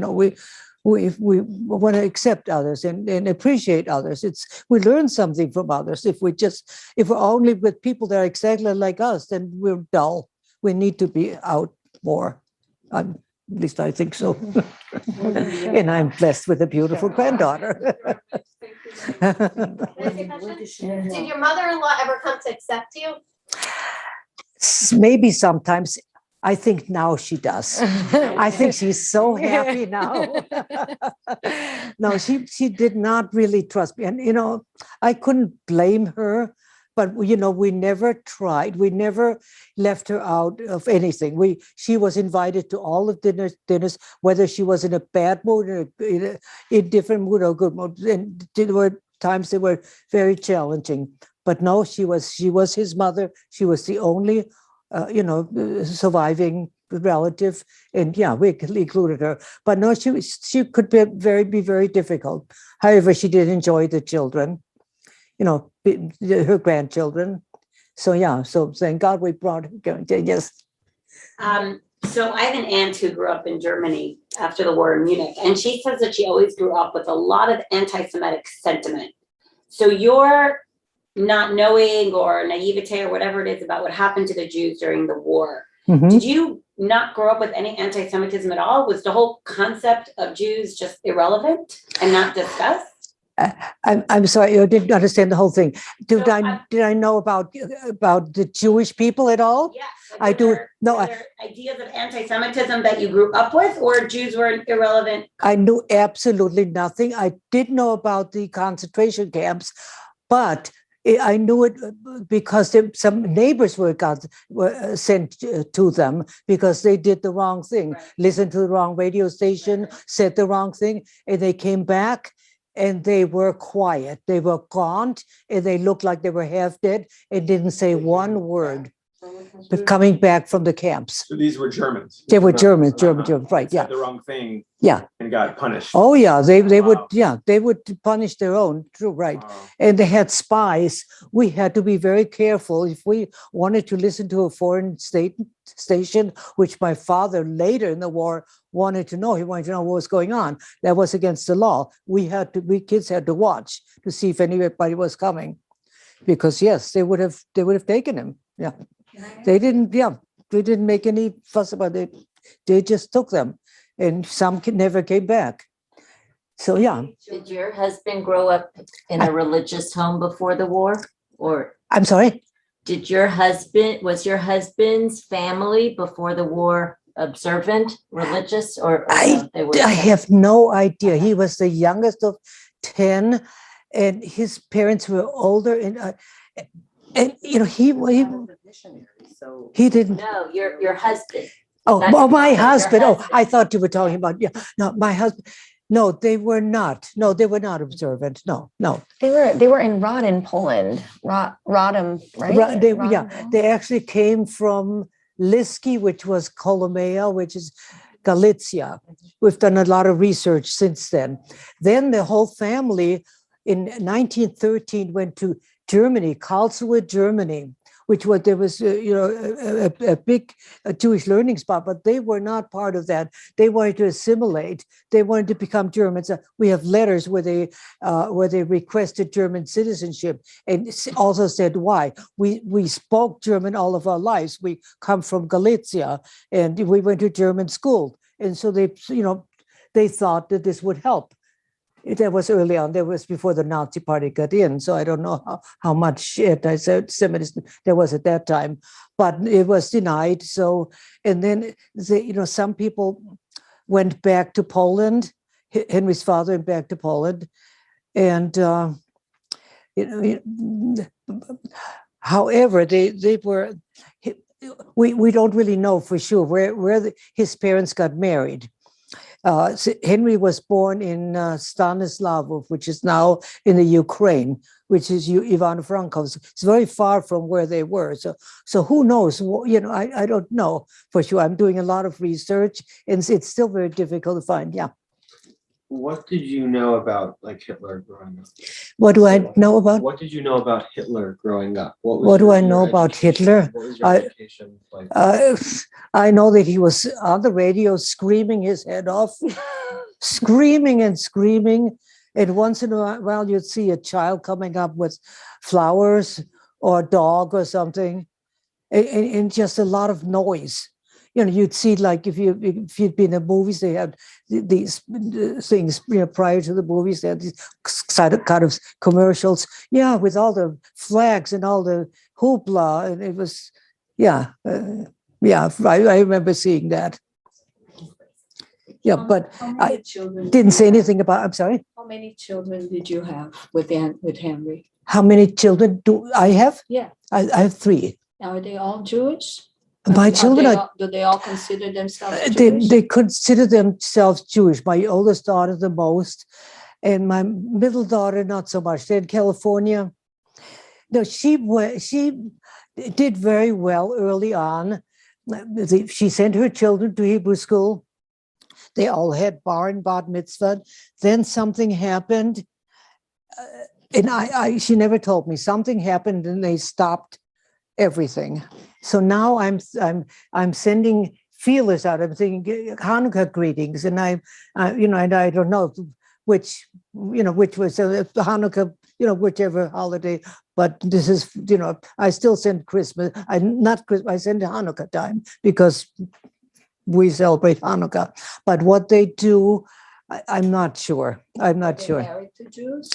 [SPEAKER 2] want to accept others and appreciate others. We learn something from others. If we're only with people that are exactly like us, then we're dull. We need to be out more. At least I think so. And I'm blessed with a beautiful granddaughter.
[SPEAKER 6] Did your mother-in-law ever come to accept you?
[SPEAKER 2] Maybe sometimes. I think now she does. I think she's so happy now. No, she did not really trust me. And, I couldn't blame her, but, we never tried. We never left her out of anything. She was invited to all of dinners, whether she was in a bad mood, in a indifferent mood or good mood. And there were times that were very challenging. But no, she was his mother. She was the only surviving relative, and yeah, we included her. But no, she could be very difficult. However, she did enjoy the children, her grandchildren. So yeah, so thank God we brought her. Yes.
[SPEAKER 7] So I have an aunt who grew up in Germany after the war in Munich, and she says that she always grew up with a lot of anti-Semitic sentiment. So you're not knowing or naivete or whatever it is about what happened to the Jews during the war. Mm-hmm. Did you not grow up with any anti-Semitism at all? Was the whole concept of Jews just irrelevant and not discussed?
[SPEAKER 2] I'm sorry, I didn't understand the whole thing. Did I know about the Jewish people at all?
[SPEAKER 7] Yes.
[SPEAKER 2] I do. No,
[SPEAKER 7] were there ideas of anti-Semitism that you grew up with, or Jews were irrelevant?
[SPEAKER 2] I knew absolutely nothing. I did know about the concentration camps, but I knew it because some neighbors were sent to them because they did the wrong thing, right. Listened to the wrong radio station, right. Said the wrong thing, and they came back and they were quiet. They were gaunt and they looked like they were half dead and didn't say one word. But coming back from the camps.
[SPEAKER 3] So these were Germans.
[SPEAKER 2] They were Germans, right? Yeah.
[SPEAKER 3] Said the wrong thing.
[SPEAKER 2] Yeah.
[SPEAKER 3] And got punished.
[SPEAKER 2] Oh yeah, they would punish their own. True, right? Wow. And they had spies. We had to be very careful if we wanted to listen to a foreign station, which my father later in the war wanted to know. He wanted to know what was going on. That was against the law. We kids had to watch to see if anybody was coming, because yes, they would have taken him. Yeah. They didn't make any fuss about it. They just took them, and some never came back. So yeah.
[SPEAKER 8] Did your husband grow up in a religious home before the war, or?
[SPEAKER 2] I'm sorry?
[SPEAKER 8] was your husband's family before the war observant, religious, or no, they were?
[SPEAKER 2] I have no idea. He was the youngest of 10, and his parents were older, and he didn't.
[SPEAKER 8] No, your husband.
[SPEAKER 2] Oh,
[SPEAKER 8] Not your
[SPEAKER 2] my
[SPEAKER 8] father, your
[SPEAKER 2] husband. Oh,
[SPEAKER 8] husband.
[SPEAKER 2] I thought you were talking about, yeah. No, my husband. No, they were not. No, they were not observant. No.
[SPEAKER 1] They were in Rodin, Poland. Rodham, right?
[SPEAKER 2] They actually came from Liski, which was Kolomea, which is Galicia. We've done a lot of research since then. Then the whole family in 1913 went to Germany, Karlsruhe, Germany, there was a big Jewish learning spot, but they were not part of that. They wanted to assimilate. They wanted to become Germans. We have letters where they requested German citizenship and also said why. We spoke German all of our lives. We come from Galicia and we went to German school, and so they thought that this would help. That was early on. That was before the Nazi Party got in. So I don't know how much anti-Semitism there was at that time, but it was denied. So, and then some people went back to Poland. Henry's father went back to Poland, and however, they were. We don't really know for sure where his parents got married. Henry was born in Stanislav, which is now in the Ukraine, which is Ivano-Frankivsk. It's very far from where they were. So who knows? I don't know for sure. I'm doing a lot of research, and it's still very difficult to find. Yeah.
[SPEAKER 3] What did you know about Hitler growing up?
[SPEAKER 2] What do I know about?
[SPEAKER 3] What did you know about Hitler growing up?
[SPEAKER 2] What do I know about Hitler?
[SPEAKER 3] What was your education like?
[SPEAKER 2] I know that he was on the radio screaming his head off, screaming and screaming. And once in a while, you'd see a child coming up with flowers or a dog or something, and just a lot of noise. You'd see if you'd been in movies, they had these things, prior to the movies, they had these kind of commercials, with all the flags and all the hoopla, and it was, I remember seeing that. Yeah, but I didn't say anything about, I'm sorry?
[SPEAKER 4] How many children did you have with Henry?
[SPEAKER 2] How many children do I have?
[SPEAKER 4] Yeah.
[SPEAKER 2] I have 3.
[SPEAKER 4] Are they all Jewish?
[SPEAKER 2] My children
[SPEAKER 4] do they all consider themselves Jewish?
[SPEAKER 2] They consider themselves Jewish. My oldest daughter the most, and my middle daughter not so much. They're in California. No, she did very well early on. She sent her children to Hebrew school. They all had bar and bat mitzvah. Then something happened, and she never told me. Something happened, and they stopped everything. So now I'm sending feelers out. I'm thinking Hanukkah greetings, and and I don't know which was Hanukkah, whichever holiday. But this is, I still send Christmas. Not Christmas. I send Hanukkah time because we celebrate Hanukkah. But what they do, I'm not sure. I'm not sure.
[SPEAKER 4] Married to Jews?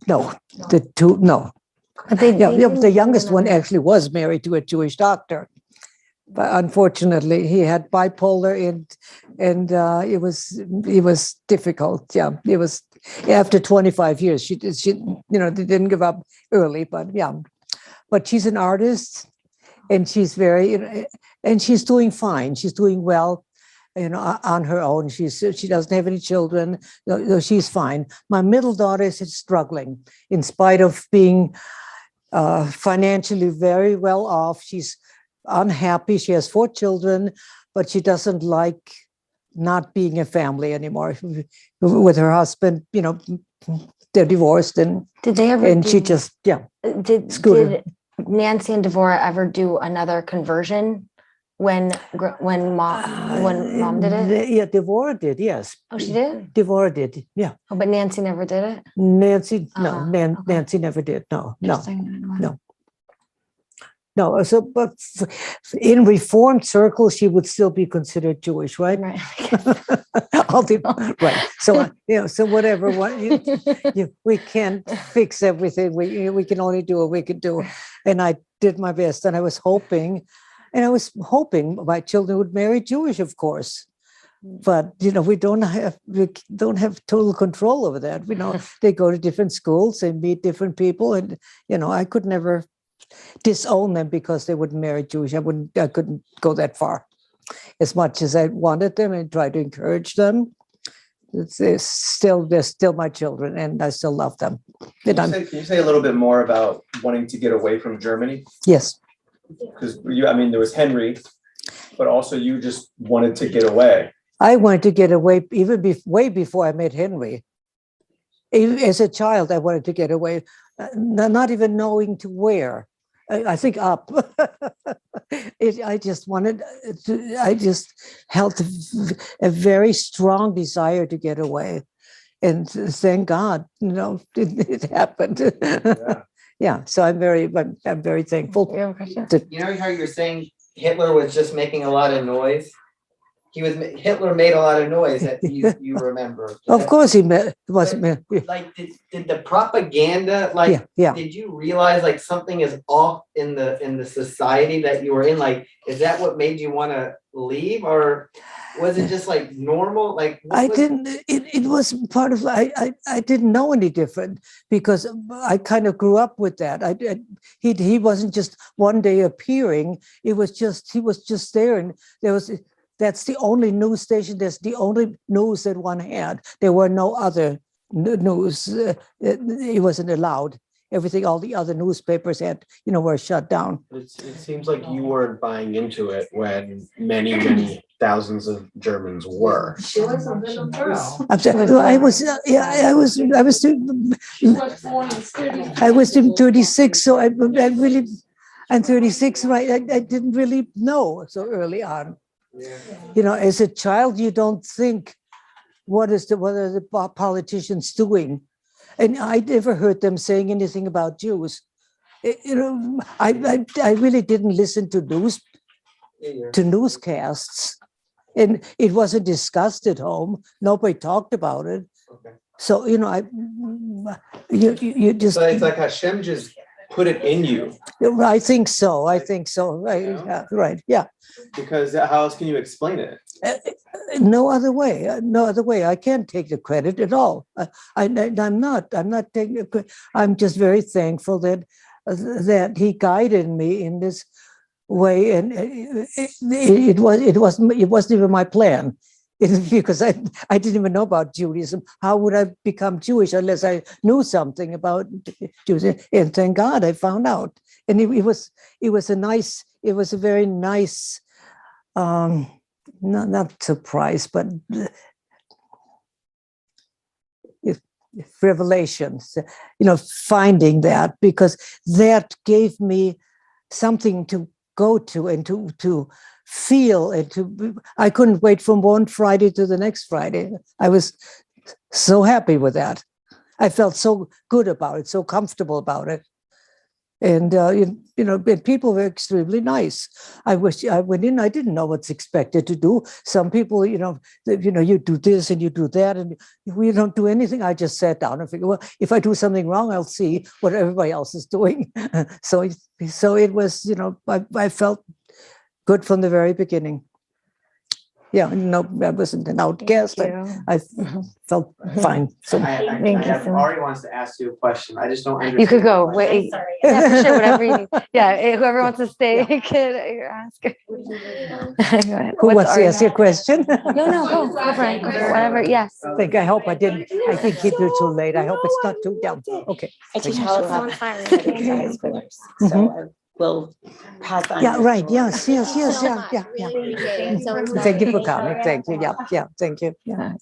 [SPEAKER 2] No, the two, no. The youngest one actually was married to a Jewish doctor, but unfortunately he had bipolar and it was difficult. Yeah, it was after 25 years. She they didn't give up early, but she's an artist and she's and she's doing fine. She's doing well, on her own. She doesn't have any children. She's fine. My middle daughter is struggling in spite of being financially very well off. She's unhappy. She has 4 children, but she doesn't like not being a family anymore with her husband. They're divorced, and
[SPEAKER 1] did they ever?
[SPEAKER 2] And she just
[SPEAKER 1] did Nancy and Devorah ever do another conversion when mom did it?
[SPEAKER 2] Yeah, Devorah did. Yes.
[SPEAKER 1] Oh, she did.
[SPEAKER 2] Devorah did. Yeah.
[SPEAKER 1] Oh, but Nancy never did it.
[SPEAKER 2] Nancy, no,
[SPEAKER 1] Okay.
[SPEAKER 2] Nancy never did. No.
[SPEAKER 1] No.
[SPEAKER 2] No. So, but in Reformed circles, she would still be considered Jewish, right?
[SPEAKER 1] Right.
[SPEAKER 2] Right. So, so whatever. We can't fix everything. We can only do what we can do. And I did my best, and I was hoping my children would marry Jewish, of course. But we don't have total control over that. They go to different schools, they meet different people, and I could never disown them because they wouldn't marry Jewish. I couldn't go that far. As much as I wanted them and tried to encourage them, they're still my children, and I still love them.
[SPEAKER 3] Can you say a little bit more about wanting to get away from Germany?
[SPEAKER 2] Yes.
[SPEAKER 3] Because there was Henry, but also you just wanted to get away.
[SPEAKER 2] I wanted to get away even way before I met Henry. Even as a child, I wanted to get away, not even knowing to where. I think up. I just held a very strong desire to get away. And thank God, it happened. Yeah. So I'm very thankful.
[SPEAKER 9] How you're saying Hitler was just making a lot of noise? Hitler made a lot of noise that you remember.
[SPEAKER 2] Of course he was.
[SPEAKER 9] Like, did the propaganda, did you realize something is off in the society that you were in? Is that what made you want to leave, or was it just normal?
[SPEAKER 2] I didn't. It was part of. I didn't know any different because I kind of grew up with that. He wasn't just one day appearing. He was just there, and there was. That's the only news station. That's the only news that one had. There were no other news. It wasn't allowed. Everything, all the other newspapers were shut down.
[SPEAKER 3] It seems like you weren't buying into it when many, many thousands of Germans were.
[SPEAKER 4] She was a little girl.
[SPEAKER 2] I was. I was. I was in 36, so I really. And 36, right? I didn't really know so early on. Yeah. As a child, you don't think, what are the politicians doing? And I never heard them saying anything about Jews. I really didn't listen to newscasts, and it wasn't discussed at home. Nobody talked about it.
[SPEAKER 9] Okay.
[SPEAKER 2] So you just.
[SPEAKER 3] So it's like Hashem just put it in you.
[SPEAKER 2] I think so. Right. Yeah. Right. Yeah.
[SPEAKER 3] Because how else can you explain it?
[SPEAKER 2] No other way. I can't take the credit at all. I'm not taking the credit. I'm just very thankful that he guided me in this way, and it wasn't even my plan. Because I didn't even know about Judaism. How would I become Jewish unless I knew something about Judaism? And thank God I found out. And it was a very nice, not surprise, but revelations. Finding that, because that gave me something to go to and to feel, and I couldn't wait from one Friday to the next Friday. I was so happy with that. I felt so good about it, so comfortable about it. And and people were extremely nice. I went in, I didn't know what's expected to do. Some people, you do this and you do that, and we don't do anything. I just sat down and figured, well, if I do something wrong, I'll see what everybody else is doing. So it was, I felt good from the very beginning. Yeah, I wasn't an outcast. I felt fine. So
[SPEAKER 1] Thank you so much.
[SPEAKER 9] Ari wants to ask you a question. I just don't understand.
[SPEAKER 1] You could go. Wait.
[SPEAKER 6] Sorry.
[SPEAKER 1] Yeah, for sure. Whatever you need. Yeah, whoever wants to stay can ask. Go ahead.
[SPEAKER 2] who wants to ask you a question?
[SPEAKER 1] No, go for it. Go for it. Whatever. Yes.
[SPEAKER 2] I hope I didn't keep you too late. I hope it's not too down. Okay.
[SPEAKER 7] I teach
[SPEAKER 1] Yeah,
[SPEAKER 7] Holocaust.
[SPEAKER 1] sure.
[SPEAKER 7] So I will pass on.
[SPEAKER 2] Yeah,
[SPEAKER 7] your
[SPEAKER 2] right.
[SPEAKER 7] story.
[SPEAKER 2] Yes.
[SPEAKER 6] So much.
[SPEAKER 2] Yeah.
[SPEAKER 6] Really appreciate it. So
[SPEAKER 2] Thank you for
[SPEAKER 6] inspiring.
[SPEAKER 2] coming. Thank you. Yeah. Thank you. Yeah.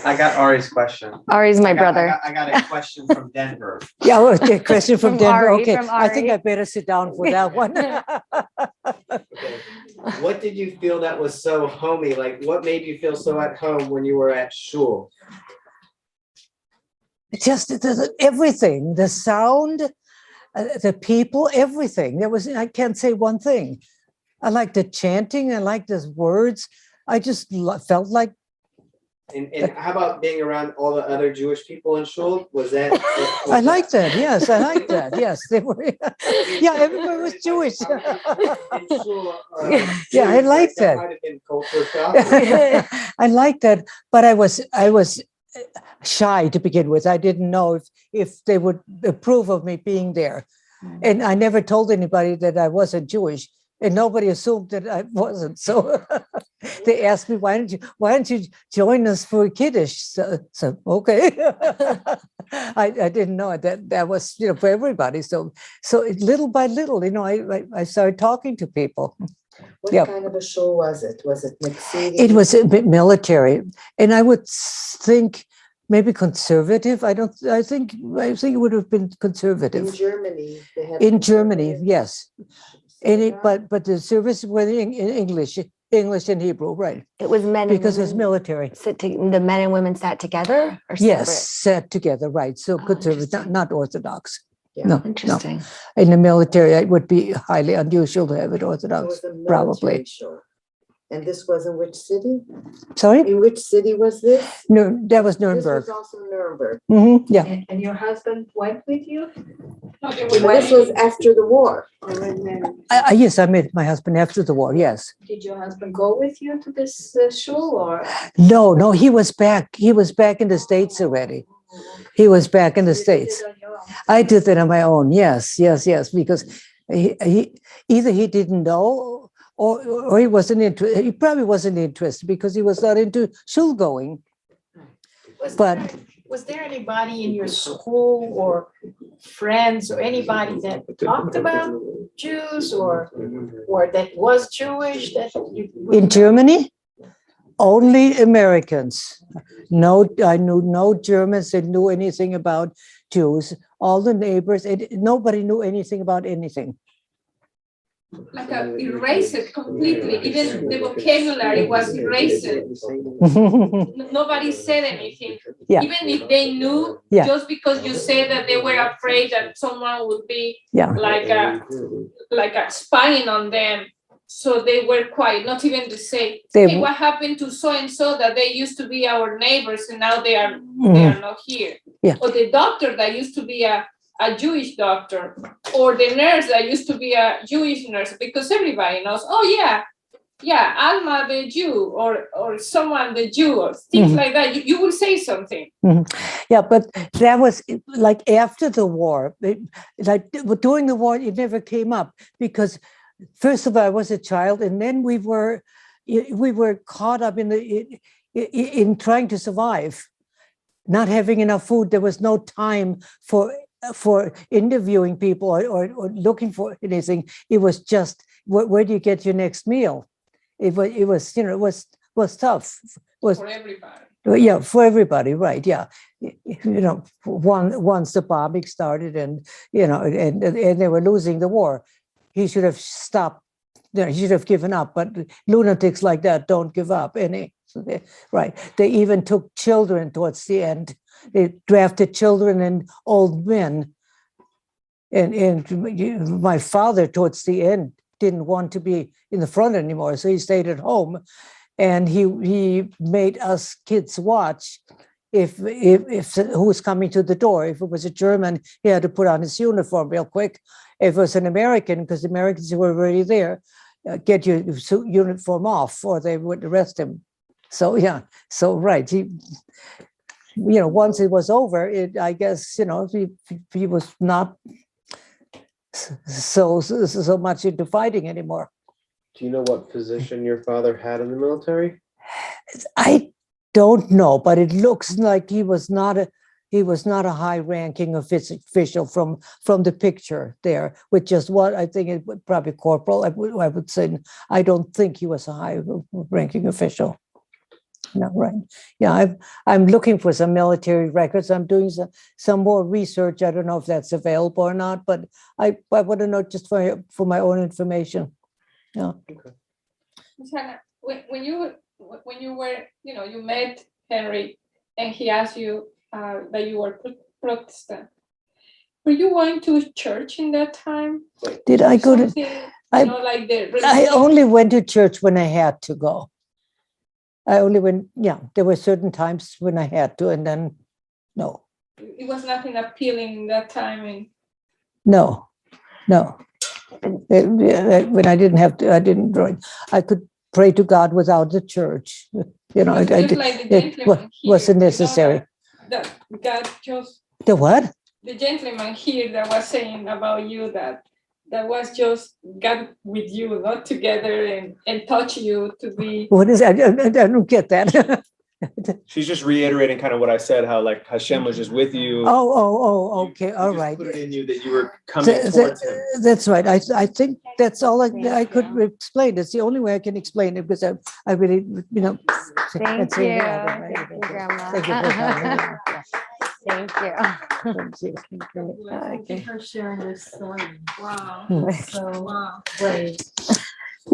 [SPEAKER 9] I got Ari's question.
[SPEAKER 1] Ari's my brother.
[SPEAKER 9] I got a question from Denver.
[SPEAKER 2] Yeah. Okay. Question from
[SPEAKER 1] From
[SPEAKER 2] Denver.
[SPEAKER 1] Ari,
[SPEAKER 2] Okay.
[SPEAKER 1] from
[SPEAKER 2] I think
[SPEAKER 1] Ari.
[SPEAKER 2] I better sit down for that one.
[SPEAKER 9] Okay. What did you feel that was so homey? What made you feel so at home when you were at shul?
[SPEAKER 2] Just everything, the sound, the people, everything. I can't say one thing. I like the chanting. I like the words. I just felt like
[SPEAKER 9] And how about being around all the other Jewish people in shul? Was that?
[SPEAKER 2] I like that. Yes, I like that. Yes, they were. Yeah, everybody was Jewish.
[SPEAKER 9] In shul,
[SPEAKER 2] Yeah, I like that.
[SPEAKER 9] Might have been culture shock.
[SPEAKER 2] I like that, but I was shy to begin with. I didn't know if they would approve of me being there, and I never told anybody that I wasn't Jewish, and nobody assumed that I wasn't. So they asked me, "Why don't you join us for Kiddush?" So okay. I didn't know that was for everybody. So little by little, I started talking to people.
[SPEAKER 10] What
[SPEAKER 2] Yeah.
[SPEAKER 10] kind of a show was it? Was it mixed?
[SPEAKER 2] It was a bit military, and I would think maybe conservative. I think it would have been conservative.
[SPEAKER 10] In Germany, they had
[SPEAKER 2] In Germany,
[SPEAKER 10] conservative
[SPEAKER 2] yes. And but the service was in English and Hebrew, right?
[SPEAKER 1] It was men
[SPEAKER 2] Because
[SPEAKER 1] and
[SPEAKER 2] it's
[SPEAKER 1] women.
[SPEAKER 2] military.
[SPEAKER 1] The men and women sat together or
[SPEAKER 2] Yes,
[SPEAKER 1] separate?
[SPEAKER 2] set together, right? So conservative,
[SPEAKER 1] interesting.
[SPEAKER 2] not Orthodox.
[SPEAKER 10] Yeah.
[SPEAKER 2] No,
[SPEAKER 1] Interesting.
[SPEAKER 2] no. In the military, it would be highly unusual to have it
[SPEAKER 10] So it
[SPEAKER 2] Orthodox,
[SPEAKER 10] was a military
[SPEAKER 2] probably.
[SPEAKER 10] show. And this was in which city?
[SPEAKER 2] Sorry?
[SPEAKER 10] In which city was this?
[SPEAKER 2] No, that was
[SPEAKER 10] This
[SPEAKER 2] Nuremberg.
[SPEAKER 10] was also Nuremberg.
[SPEAKER 2] Yeah.
[SPEAKER 4] And your husband went with you?
[SPEAKER 5] No, they
[SPEAKER 10] But
[SPEAKER 5] were
[SPEAKER 10] this was
[SPEAKER 5] married.
[SPEAKER 10] after the war.
[SPEAKER 2] Yes, I met my husband after the war. Yes.
[SPEAKER 4] Did your husband go with you to this shul or?
[SPEAKER 2] No, he was back. He was back in the States already. He was back in the States. I did that on my own. Yes, because he either he didn't know or he wasn't interested. He probably wasn't interested because he was not into shul going.
[SPEAKER 4] Was there anybody in your school or friends or anybody that talked about Jews or that was Jewish that you?
[SPEAKER 2] In Germany, only Americans. No, I knew no Germans that knew anything about Jews. All the neighbors, nobody knew anything about anything.
[SPEAKER 5] Like erase it completely. Even the vocabulary was erased. Nobody said anything.
[SPEAKER 2] Yeah.
[SPEAKER 5] Even if they knew,
[SPEAKER 2] Yeah.
[SPEAKER 5] just because you said that they were afraid that someone would be
[SPEAKER 2] Yeah.
[SPEAKER 5] like a spying on them. So they were quiet, not even to say,
[SPEAKER 2] They-
[SPEAKER 5] hey, what happened to so and so that they used to be our neighbors and now they are not here.
[SPEAKER 2] Yeah.
[SPEAKER 5] Or the doctor that used to be a Jewish doctor, or the nurse that used to be a Jewish nurse, because everybody knows, oh yeah, Alma the Jew, or someone the Jew, or things like that. You will say something.
[SPEAKER 2] Yeah, but that was like after the war. During the war, it never came up because, first of all, I was a child, and then we were caught up in trying to survive, not having enough food. There was no time for interviewing people or looking for anything. It was just where do you get your next meal? It was tough.
[SPEAKER 5] For everybody.
[SPEAKER 2] Yeah, for everybody, right? Yeah, once the bombing started, and they were losing the war, he should have stopped. He should have given up. But lunatics like that don't give up any. Right? They even took children towards the end. They drafted children and old men. And my father, towards the end, didn't want to be in the front anymore, so he stayed at home. And he made us kids watch if who was coming to the door. If it was a German, he had to put on his uniform real quick. If it was an American, because the Americans were already there, get your uniform off, or they would arrest him. So yeah, right. Once it was over, I guess he was not so much into fighting anymore.
[SPEAKER 3] Do you know what position your father had in the military?
[SPEAKER 2] I don't know, but it looks like he was not a high-ranking official from the picture there, with just what I think it would probably corporal. I would say I don't think he was a high-ranking official. No, right? Yeah, I'm looking for some military records. I'm doing some more research. I don't know if that's available or not, but I want to know just for my own information. Yeah.
[SPEAKER 5] Chaya, when you were, you met Henry and he asked you that you were Protestant, were you going to church in that time?
[SPEAKER 2] Did I go to?
[SPEAKER 5] Like the religion?
[SPEAKER 2] I only went to church when I had to go. I only went, yeah, there were certain times when I had to, and then, no,
[SPEAKER 5] It was nothing appealing that time, and
[SPEAKER 2] no. When I didn't have to, I didn't join. I could pray to God without the church. You know,
[SPEAKER 5] it was just like the
[SPEAKER 2] it
[SPEAKER 5] gentleman here,
[SPEAKER 2] wasn't necessary.
[SPEAKER 5] that God just
[SPEAKER 2] The what?
[SPEAKER 5] the gentleman here that was saying about you that was just God with you, not together, and touch you to be.
[SPEAKER 2] What is that? I don't get that.
[SPEAKER 11] She's just reiterating kind of what I said, how like Hashem was just with you.
[SPEAKER 2] Okay, all
[SPEAKER 11] Just
[SPEAKER 2] right.
[SPEAKER 11] put it in you that you were coming towards him.
[SPEAKER 2] That's right. I think that's all I could explain. It's the only way I can explain it because I really, you know.
[SPEAKER 1] Thank you. Thank you, Grandma.
[SPEAKER 2] Thank you for coming.
[SPEAKER 1] Thank you.
[SPEAKER 2] Thank you.
[SPEAKER 8] Thank you for sharing this story.
[SPEAKER 5] Wow.
[SPEAKER 2] Hmm.
[SPEAKER 8] So
[SPEAKER 5] Wow.
[SPEAKER 8] brave.